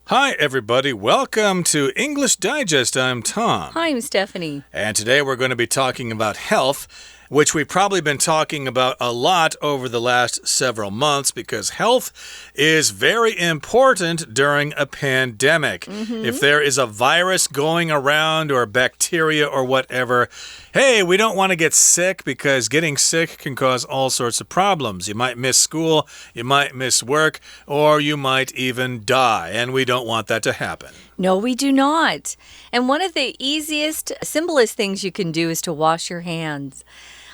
Hi, everybody. Welcome to English Digest. I'm Tom. Hi, I'm Stephanie. And today we're going to be talking about health, which we've probably been talking about a lot over the last several months because health is very important during a pandemic. If there is a virus going around or bacteria or whatever, hey, we don't want to get sick because getting sick can cause all sorts of problems. You might miss school, you might miss work, or you might even die, and we don't want that to happen. No, we do not. And one of the easiest, simplest things you can do is to wash your hands.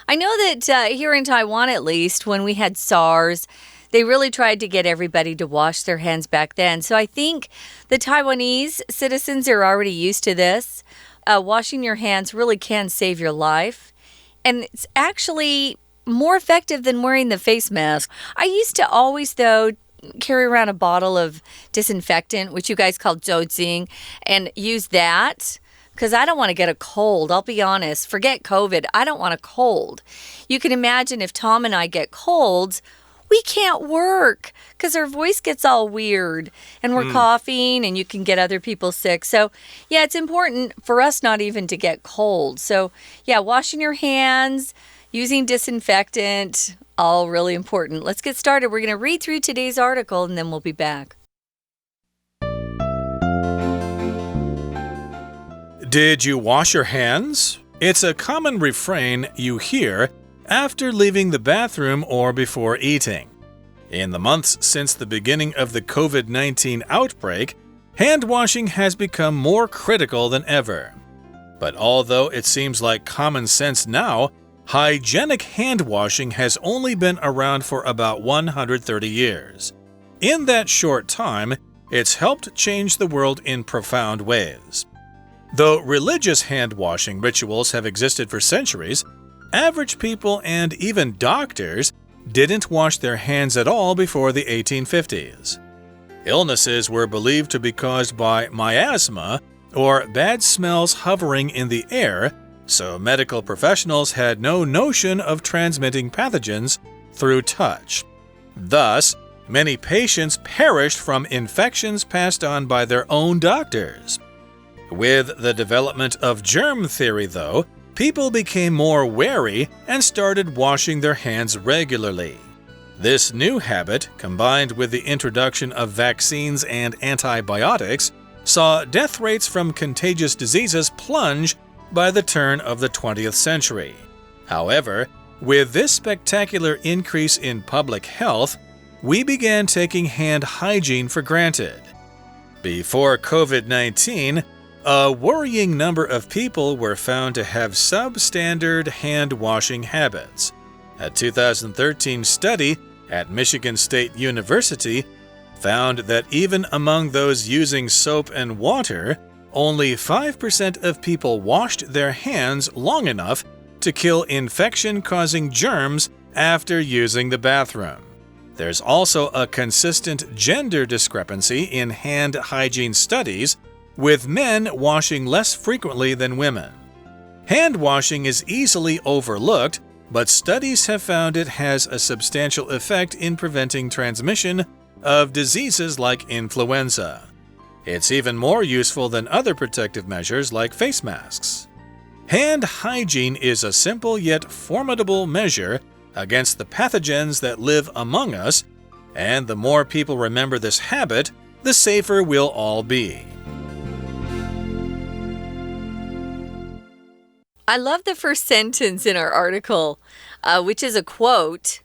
I know that here in Taiwan, at least, when we had SARS, they really tried to get everybody to wash their hands back then. So I think the Taiwanese citizens are already used to this. Washing your hands really can save your life. And it's actually more effective than wearing the face mask. I used to always, though, carry around a bottle of disinfectant, which you guys call 酒精, and use that. Because I don't want to get a cold. I'll be honest. Forget COVID. I don't want a cold. You can imagine if Tom and I get colds, we can't work because our voice gets all weird and we're coughing and you can get other people sick. So, yeah, it's important for us not even to get cold. So, yeah, washing your hands, using disinfectant, all really important. Let's get started. We're going to read through today's article and then we'll be back. Did you wash your hands? It's a common refrain you hear after leaving the bathroom or before eating. In the months since the beginning of the COVID-19 outbreak, hand washing has become more critical than ever. But although it seems like common sense now, hygienic hand washing has only been around for about 130 years. In that short time, it's helped change the world in profound ways. Though religious hand-washing rituals have existed for centuries, average people and even doctors didn't wash their hands at all before the 1850s. Illnesses were believed to be caused by miasma, or bad smells hovering in the air, so medical professionals had no notion of transmitting pathogens through touch. Thus, many patients perished from infections passed on by their own doctors. With the development of germ theory, though, people became more wary and started washing their hands regularly. This new habit, combined with the introduction of vaccines and antibiotics, saw death rates from contagious diseases plunge by the turn of the 20th century. However, with this spectacular increase in public health, we began taking hand hygiene for granted. Before COVID-19, a worrying number of people were found to have substandard hand-washing habits. A 2013 study at Michigan State University found that even among those using soap and water, only 5% of people washed their hands long enough to kill infection-causing germs after using the bathroom. There's also a consistent gender discrepancy in hand hygiene studies, with men washing less frequently than women. Hand washing is easily overlooked, but studies have found it has a substantial effect in preventing transmission of diseases like influenza. It's even more useful than other protective measures like face masks. Hand hygiene is a simple yet formidable measure against the pathogens that live among us, and the more people remember this habit, the safer we'll all be. I love the first sentence in our article, which is a quote.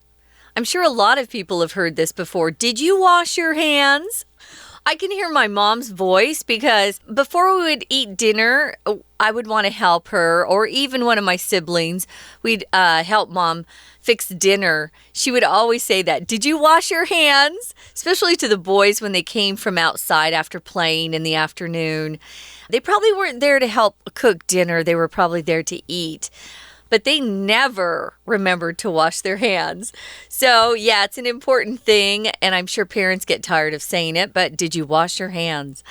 I'm sure a lot of people have heard this before. Did you wash your hands? I can hear my mom's voice because before we would eat dinner, I would want to help her, or even one of my siblings. We'd help mom fix dinner. She would always say that, did you wash your hands? Especially to the boys when they came from outside after playing in the afternoon. They probably weren't there to help cook dinner. They were probably there to eat. But they never remembered to wash their hands. So, yeah, it's an important thing, and I'm sure parents get tired of saying it, but did you wash your hands?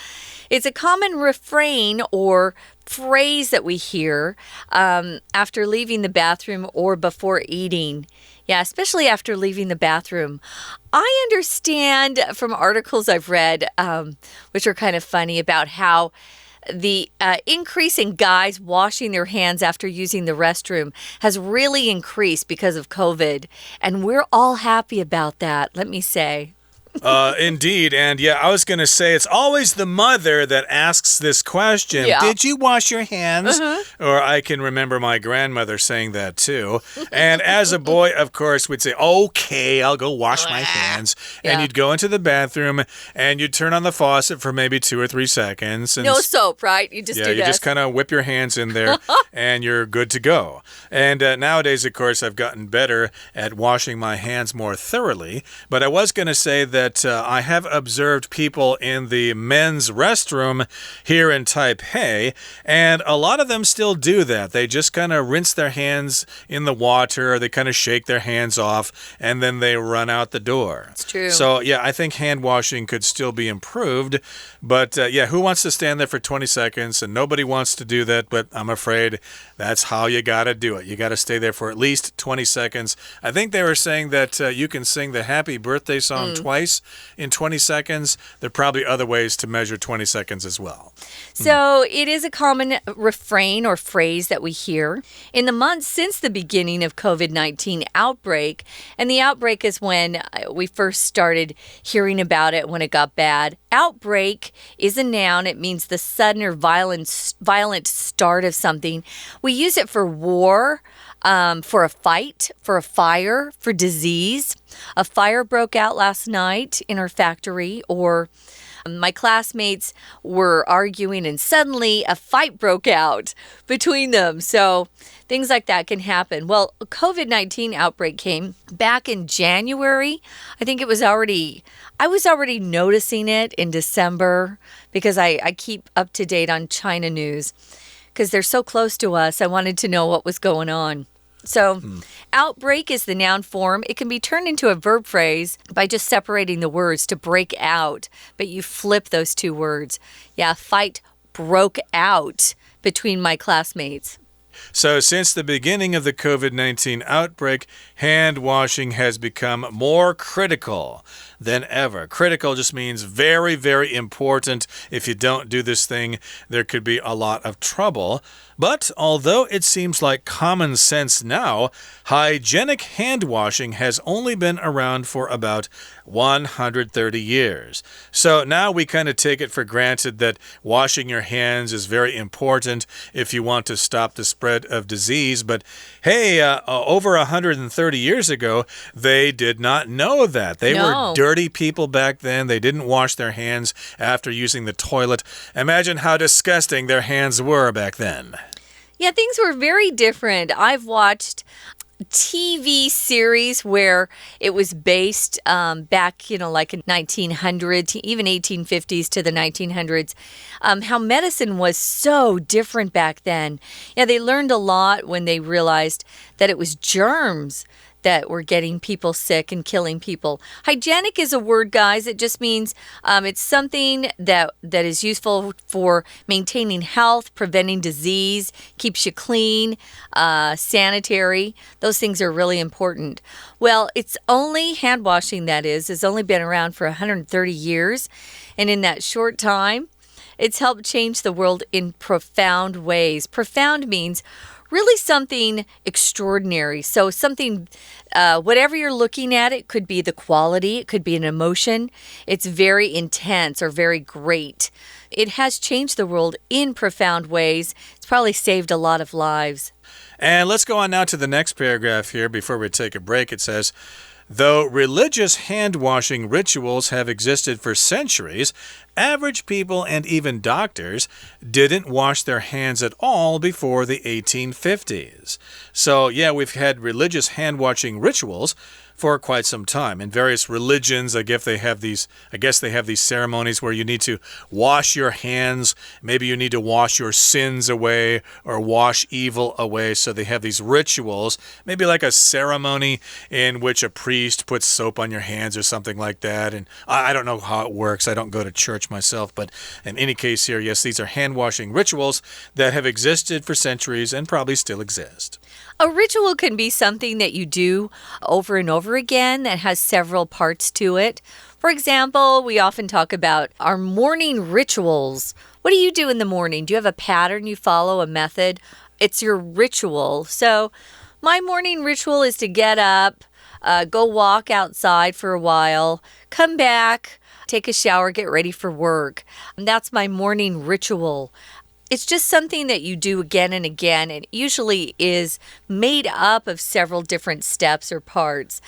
It's a common refrain or phrase that we hear after leaving the bathroom or before eating. Yeah, especially after leaving the bathroom. I understand from articles I've read, which are kind of funny, about how the increase in guys washing their hands after using the restroom has really increased because of COVID. And we're all happy about that, let me say. Indeed. And yeah, I was going to say it's always the mother that asks this question. Yeah. Did you wash your hands? Or I can remember my grandmother saying that too. And as a boy, of course, we'd say, okay, I'll go wash my hands. And you'd go into the bathroom and you'd turn on the faucet for maybe 2 or 3 seconds. And no soap, right? You just do this. Yeah, you just kind of whip your hands in there and you're good to go. And nowadays, of course, I've gotten better at washing my hands more thoroughly. But I was going to say that I have observed people in the men's restroom here in Taipei, and a lot of them still do that. They just kind of rinse their hands in the water, they kind of shake their hands off, and then they run out the door. It's true. So, yeah, I think hand washing could still be improved, but yeah, who wants to stand there for 20 seconds? And nobody wants to do that, but I'm afraid that's how you got to do it. You got to stay there for at least 20 seconds. I think they were saying that you can sing the happy birthday song twice in 20 seconds. There are probably other ways to measure 20 seconds as well. So it is a common refrain or phrase that we hear in the months since the beginning of COVID-19 outbreak. And the outbreak is when we first started hearing about it, when it got bad. Outbreak is a noun. It means the sudden or violent start of something. We use it for war, for a fight, for a fire, for disease. A fire broke out last night in our factory, or my classmates were arguing and suddenly a fight broke out between them. So things like that can happen. Well, a COVID-19 outbreak came back in January. I think I was already noticing it in December because I keep up to date on China news because they're so close to us. I wanted to know what was going on. So, outbreak is the noun form. It can be turned into a verb phrase by just separating the words to break out, but you flip those two words. Yeah, fight broke out between my classmates. So, since the beginning of the COVID-19 outbreak, hand washing has become more critical than ever. Critical just means very, very important. If you don't do this thing, there could be a lot of trouble. But although it seems like common sense now, hygienic hand washing has only been around for about 130 years. So now we kind of take it for granted that washing your hands is very important if you want to stop the spread of disease. But hey, over 130 years ago, they did not know that. They were dirty people back then. They didn't wash their hands after using the toilet. Imagine how disgusting their hands were back then. Yeah, things were very different. I've watched TV series where it was based back, like in 1900s, even 1850s to the 1900s, how medicine was so different back then. Yeah, they learned a lot when they realized that it was germs that were getting people sick and killing people. Hygienic is a word, guys. It just means it's something that is useful for maintaining health, preventing disease, keeps you clean, sanitary. Those things are really important. Well, it's only hand washing, that is only been around for 130 years. And in that short time, it's helped change the world in profound ways. Profound means really something extraordinary. So something, whatever you're looking at, it could be the quality, it could be an emotion. It's very intense or very great. It has changed the world in profound ways. It's probably saved a lot of lives. And let's go on now to the next paragraph here before we take a break. It says, though religious hand-washing rituals have existed for centuries, average people and even doctors didn't wash their hands at all before the 1850s. So, yeah, we've had religious hand-washing rituals for quite some time. In various religions, I guess they have these ceremonies where you need to wash your hands. Maybe you need to wash your sins away or wash evil away. So they have these rituals, maybe like a ceremony in which a priest puts soap on your hands or something like that. And I don't know how it works. I don't go to church myself. But in any case here, yes, these are hand-washing rituals that have existed for centuries and probably still exist. A ritual can be something that you do over and over again that has several parts to it. For example, we often talk about our morning rituals. What do you do in the morning? Do you have a pattern you follow, a method? It's your ritual. So my morning ritual is to get up, go walk outside for a while, come back, take a shower, get ready for work. And that's my morning ritual. It's just something that you do again and again. It usually is made up of several different steps or parts.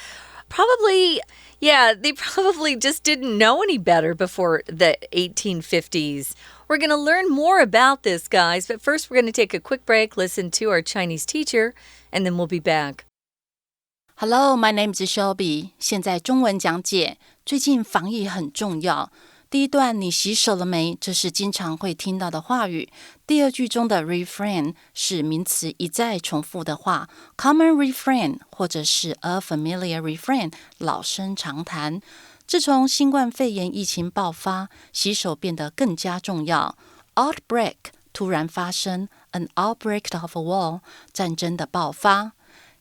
They probably just didn't know any better before the 1850s. We're going to learn more about this, guys, but first we're going to take a quick break, listen to our Chinese teacher, and then we'll be back. Hello, my name is Shelby. 现在中文讲解。最近防疫很重要。第一段你洗手了没？这是经常会听到的话语。第二句中的 refrain 是名词一再重复的话 common refrain 或者是 a familiar refrain 老生常谈。自从新冠肺炎疫情爆发，洗手变得更加重要。Outbreak 突然发生 an outbreak of a war 战争的爆发。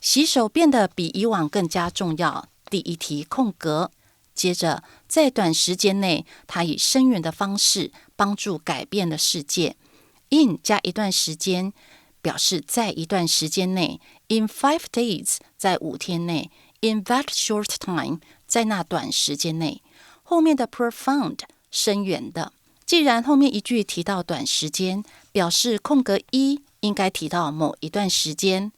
洗手变得比以往更加重要。第一题空格。接着，在短时间内，它以深远的方式帮助改变了世界。in 加一段时间，表示在一段时间内。in 5 days 在5天内。in that short time 在那短时间内。后面的 profound 深远的。既然后面一句提到短时间，表示空格一应该提到某一段时间。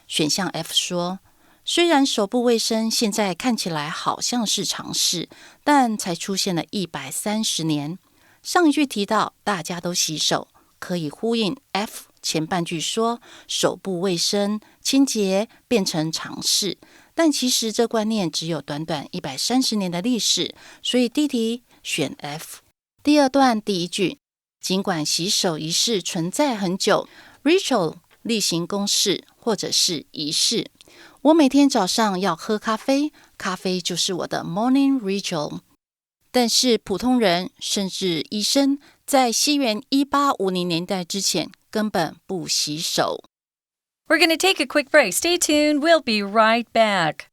选项 F 说。虽然手部卫生现在看起来好像是常识，但才出现了130年。上一句提到大家都洗手，可以呼应 F 前半句说手部卫生、清洁变成常识，但其实这观念只有短短130年的历史，所以第一题选 F。第二段第一句，尽管洗手仪式存在很久 ，ritual 例行公事或者是仪式。我每天早上要喝咖啡，咖啡就是我的 morning ritual。但是普通人甚至医生在西元1850年代之前根本不洗手。We're going to take a quick break. Stay tuned. We'll be right back.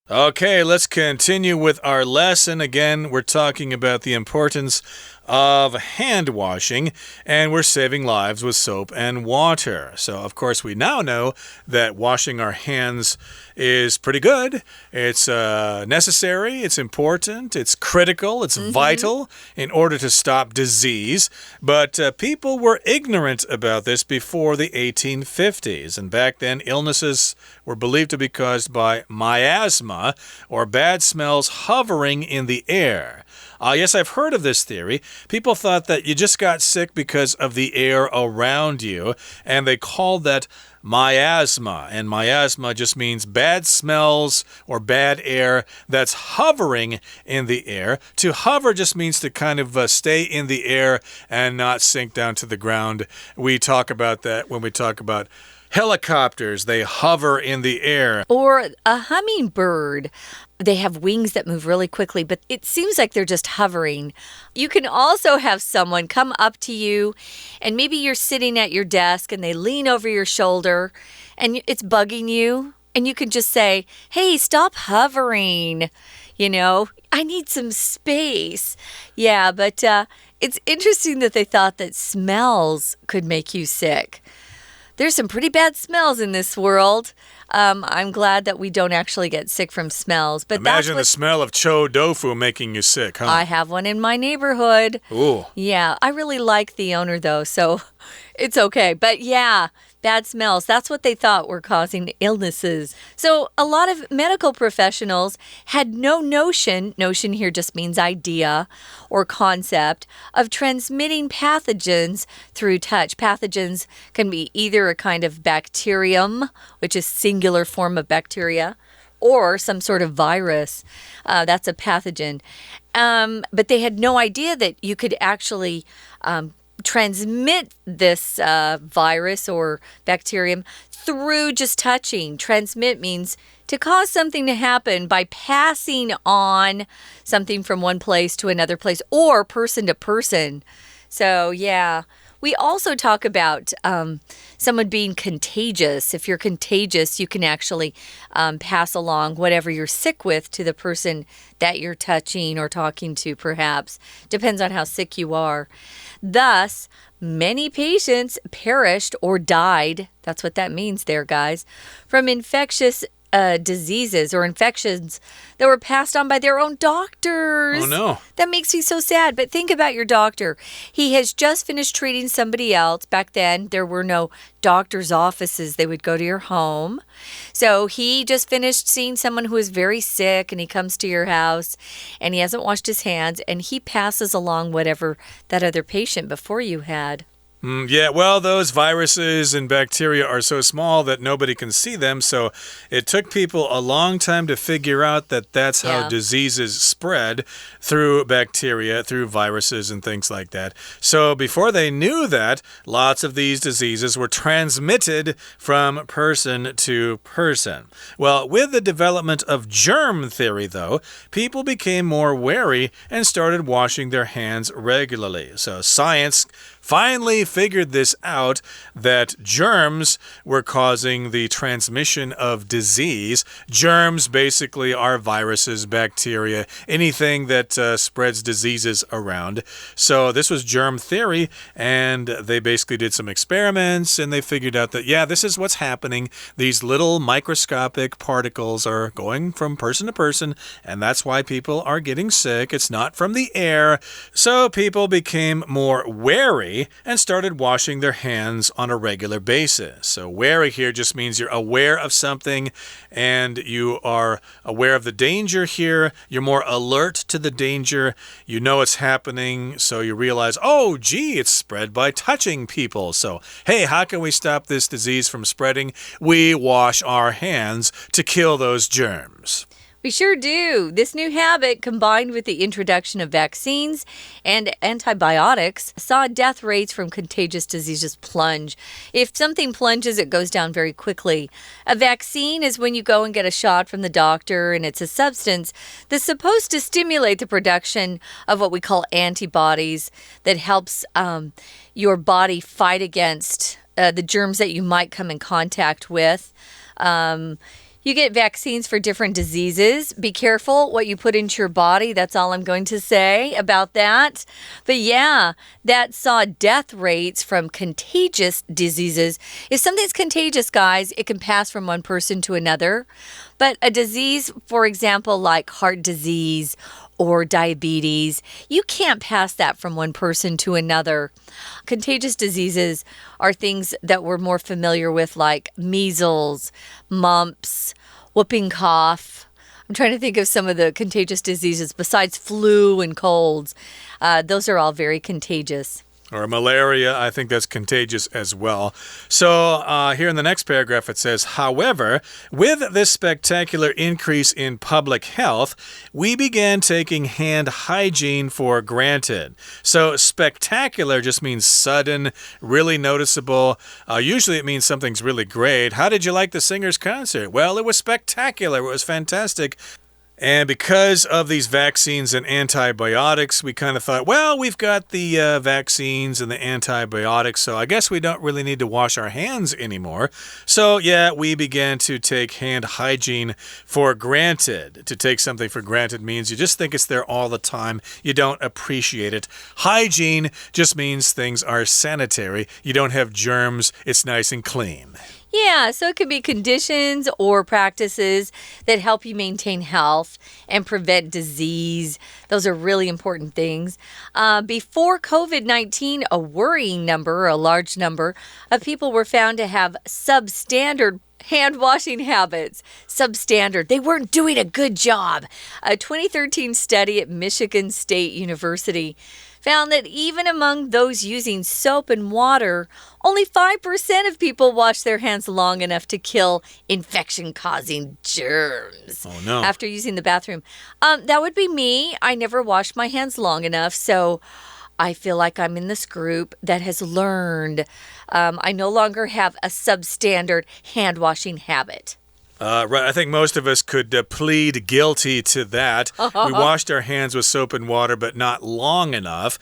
Okay, let's continue with our lesson. Again, we're talking about the importance of hand washing, and we're saving lives with soap and water. So, of course, we now know that washing our hands is pretty good. It's necessary, it's important, it's critical, it's vital in order to stop disease. But people were ignorant about this before the 1850s. And back then, illnesses were believed to be caused by miasma, or bad smells hovering in the air. Yes, I've heard of this theory. People thought that you just got sick because of the air around you, and they called that miasma. And miasma just means bad smells or bad air that's hovering in the air. To hover just means to kind of stay in the air and not sink down to the ground. We talk about that when we talk about helicopters. They hover in the air. Or a hummingbird. They have wings that move really quickly, but it seems like they're just hovering. You can also have someone come up to you, and maybe you're sitting at your desk and they lean over your shoulder and it's bugging you. And you can just say, hey, stop hovering. You know, I need some space. Yeah, but it's interesting that they thought that smells could make you sick. There's some pretty bad smells in this world. I'm glad that we don't actually get sick from smells. But imagine the smell of cho tofu making you sick, huh? I have one in my neighborhood. Ooh. Yeah, I really like the owner, though, so it's okay. But yeah, bad smells. That's what they thought were causing illnesses. So a lot of medical professionals had no notion here just means idea or concept, of transmitting pathogens through touch. Pathogens can be either a kind of bacterium, which is singular form of bacteria, or some sort of virus. That's a pathogen. But they had no idea that you could actually transmit this virus or bacterium through just touching. Transmit means to cause something to happen by passing on something from one place to another place or person to person. So, yeah. We also talk about someone being contagious. If you're contagious, you can actually pass along whatever you're sick with to the person that you're touching or talking to, perhaps. Depends on how sick you are. Thus, many patients perished or died. That's what that means there, guys. From infectious diseases or infections that were passed on by their own doctors. Oh, no. That makes me so sad. But think about your doctor. He has just finished treating somebody else. Back then, there were no doctor's offices. They would go to your home. So he just finished seeing someone who is very sick, and he comes to your house, and he hasn't washed his hands, and he passes along whatever that other patient before you had. Yeah, well, those viruses and bacteria are so small that nobody can see them, so it took people a long time to figure out that that's how diseases spread, through bacteria, through viruses and things like that. So before they knew that, lots of these diseases were transmitted from person to person. Well, with the development of germ theory, though, people became more wary and started washing their hands regularly. So science finally figured this out, that germs were causing the transmission of disease. Germs basically are viruses, bacteria, anything that spreads diseases around. So this was germ theory, and they basically did some experiments, and they figured out that, yeah, this is what's happening. These little microscopic particles are going from person to person, and that's why people are getting sick. It's not from the air. So people became more wary and started washing their hands on a regular basis. So wary here just means you're aware of something and you are aware of the danger here. You're more alert to the danger. You know it's happening, so you realize, oh, gee, it's spread by touching people. So, hey, how can we stop this disease from spreading? We wash our hands to kill those germs. We sure do. This new habit, combined with the introduction of vaccines and antibiotics, saw death rates from contagious diseases plunge. If something plunges, it goes down very quickly. A vaccine is when you go and get a shot from the doctor, and it's a substance that's supposed to stimulate the production of what we call antibodies that helps your body fight against the germs that you might come in contact with. You get vaccines for different diseases. Be careful what you put into your body. That's all I'm going to say about that. But yeah, that saw death rates from contagious diseases. If something's contagious, guys, it can pass from one person to another. But a disease, for example, like heart disease or diabetes, you can't pass that from one person to another. Contagious diseases are things that we're more familiar with, like measles, mumps, whooping cough. I'm trying to think of some of the contagious diseases besides flu and colds. Those are all very contagious. Or malaria, I think that's contagious as well. So here in the next paragraph it says, however, with this spectacular increase in public health, we began taking hand hygiene for granted. So spectacular just means sudden, really noticeable. Usually it means something's really great. How did you like the singer's concert? Well, it was spectacular. It was fantastic. And because of these vaccines and antibiotics, we kind of thought, well, we've got the vaccines and the antibiotics, so I guess we don't really need to wash our hands anymore. So, yeah, we began to take hand hygiene for granted. To take something for granted means you just think it's there all the time. You don't appreciate it. Hygiene just means things are sanitary. You don't have germs. It's nice and clean. Yeah, so it could be conditions or practices that help you maintain health and prevent disease. Those are really important things. Before COVID-19, a worrying number, or a large number, of people were found to have substandard hand washing habits. Substandard. They weren't doing a good job. A 2013 study at Michigan State University found that even among those using soap and water, only 5% of people wash their hands long enough to kill infection-causing germs. Oh, no. After using the bathroom. That would be me. I never washed my hands long enough, so I feel like I'm in this group that has learned. I no longer have a substandard hand washing habit. Right. I think most of us could plead guilty to that. We washed our hands with soap and water, but not long enough.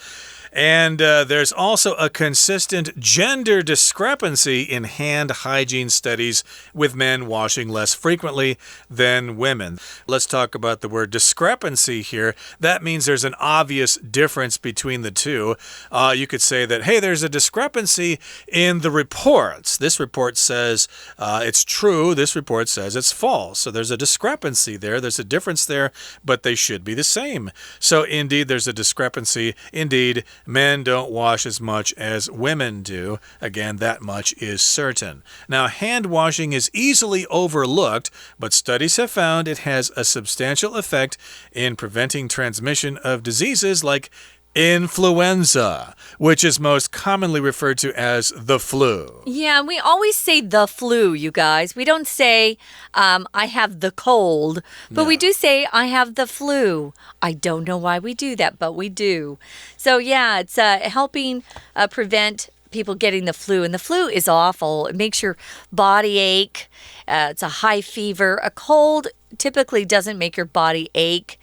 And there's also a consistent gender discrepancy in hand hygiene studies, with men washing less frequently than women. Let's talk about the word discrepancy here. That means there's an obvious difference between the two. You could say that, hey, there's a discrepancy in the reports. This report says it's true. This report says it's false. So there's a discrepancy there. There's a difference there, but they should be the same. So indeed, there's a discrepancy. Indeed, men don't wash as much as women do. Again, that much is certain. Now, hand washing is easily overlooked, but studies have found it has a substantial effect in preventing transmission of diseases like influenza, which is most commonly referred to as the flu. Yeah, we always say the flu, you guys. We don't say, I have the cold, but we do say, I have the flu. I don't know why we do that, but we do. So, yeah, it's helping prevent people getting the flu. And the flu is awful. It makes your body ache. It's a high fever. A cold typically doesn't make your body ache.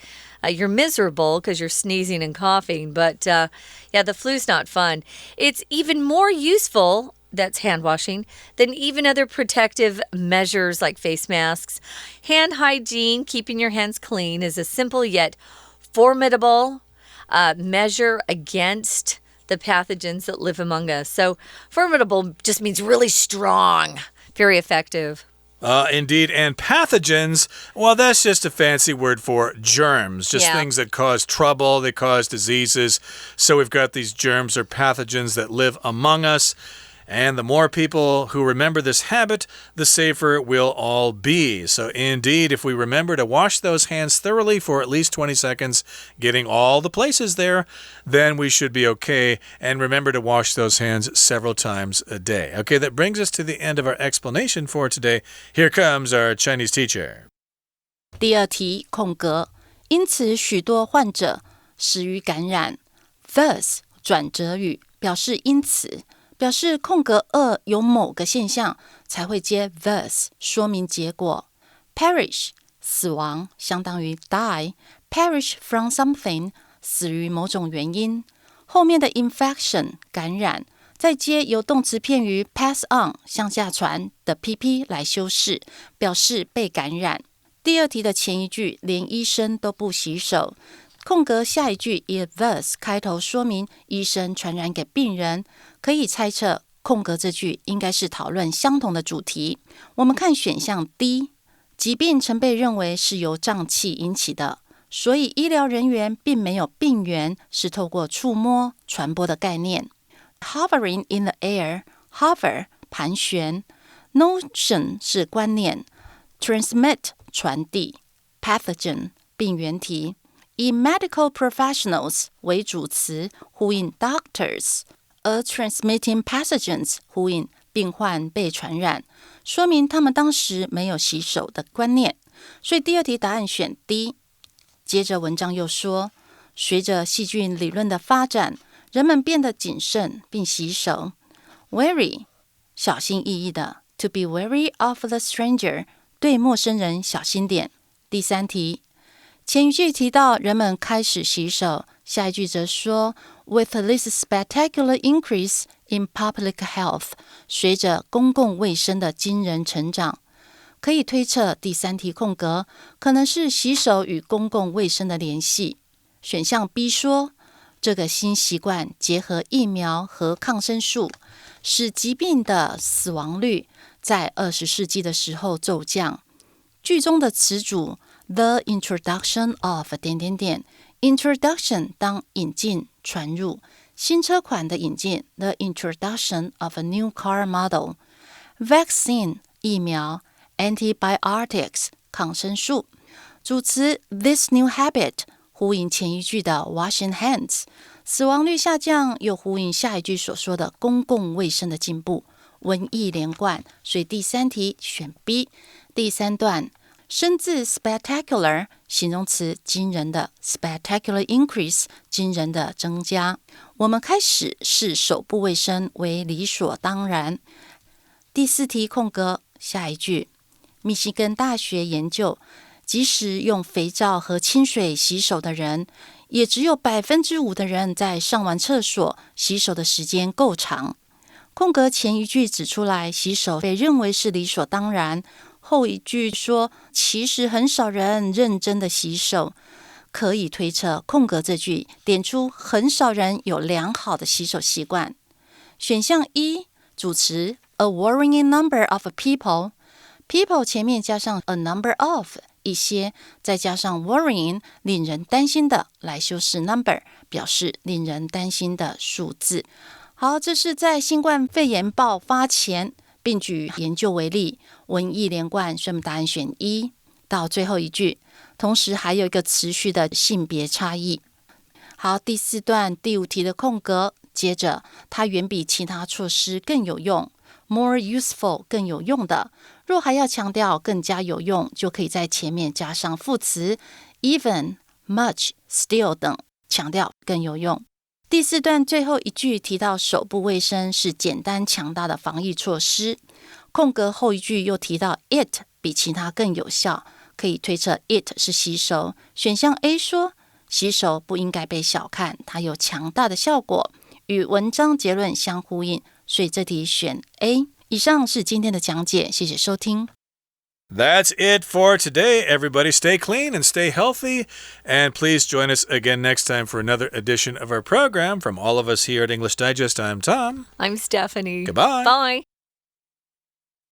You're miserable because you're sneezing and coughing, but yeah, the flu's not fun. It's even more useful, that's hand washing, than even other protective measures like face masks. Hand hygiene, keeping your hands clean, is a simple yet formidable measure against the pathogens that live among us. So formidable just means really strong, very effective. Indeed, and pathogens, well, that's just a fancy word for germs, just things that cause trouble, they cause diseases. So we've got these germs or pathogens that live among us. And the more people who remember this habit, the safer we'll all be. So indeed, if we remember to wash those hands thoroughly for at least 20 seconds, getting all the places there, then we should be okay. And remember to wash those hands several times a day. Okay, that brings us to the end of our explanation for today. Here comes our Chinese teacher. 第二题空格，因此许多患者死于感染。Thus 转折语表示因此。表示空格2有某个现象才会接 thus 说明结果。Perish 死亡相当于 die， perish from something 死于某种原因。后面的 infection 感染，再接由动词片语 pass on 向下传的 pp 来修饰，表示被感染。第二题的前一句连医生都不洗手。空格下一句以 thus 开头说明医生传染给病人，可以猜测空格这句应该是讨论相同的主题。我们看选项 D， 疾病曾被认为是由瘴气引起的，所以医疗人员并没有病源是透过触摸传播的概念。Hovering in the air， hover 盘旋， notion 是观念， transmit 传递， pathogen 病原体。以 medical professionals 为主词，呼应 doctors， 而 transmitting pathogens 呼应病患被传染，说明他们当时没有洗手的观念。所以第二题答案选 D。 接着文章又说，随着细菌理论的发展，人们变得谨慎并洗手。 Wary 小心翼翼的， to be wary of the stranger 对陌生人小心点。第三题前一句提到人们开始洗手，下一句则说 With this spectacular increase in public health， 随着公共卫生的惊人成长，可以推测第三题空格可能是洗手与公共卫生的联系。选项 B 说，这个新习惯结合疫苗和抗生素，使疾病的死亡率在20世纪的时候骤降。句中的词组The introduction of introduction 当引进传入，新车款的引进 The introduction of a new car model， vaccine 疫苗， antibiotics 抗生素。主词 This new habit 呼应前一句的 washing hands， 死亡率下降又呼应下一句所说的公共卫生的进步，文意连贯，所以第三题选 B。第三段生字 spectacular 形容词惊人的 spectacular increase 惊人的增加。我们开始视手部卫生为理所当然。第4题空格，下一句，密西根大学研究，即使用肥皂和清水洗手的人，也只有5%的人在上完厕所洗手的时间够长。空格前一句指出来洗手被认为是理所当然，后一句说其实很少人认真的洗手，可以推测空格这句点出很少人有良好的洗手习惯。选项1，主词 a worrying number of people， people 前面加上 a number of 一些，再加上 worrying 令人担心的，来修饰 number 表示令人担心的数字。好，这是在新冠肺炎爆发前，并举研究为例，文意连贯，所以我们答案选1。到最后一句，同时还有一个持续的性别差异。好，第4段第5题的空格，接着它远比其他措施更有用 more useful 更有用的，若还要强调更加有用，就可以在前面加上副词 even much still 等，强调更有用。第4段最后一句提到手部卫生是简单强大的防疫措施，空格后一句又提到 it 比其他更有效，可以推测 it 是洗手。选项 A 说洗手不应该被小看，它有强大的效果，与文章结论相呼应，所以这题选 A。 以上是今天的讲解，谢谢收听。That's it for today, everybody. Stay clean and stay healthy. And please join us again next time for another edition of our program. From all of us here at English Digest, I'm Tom. I'm Stephanie. Goodbye. Bye.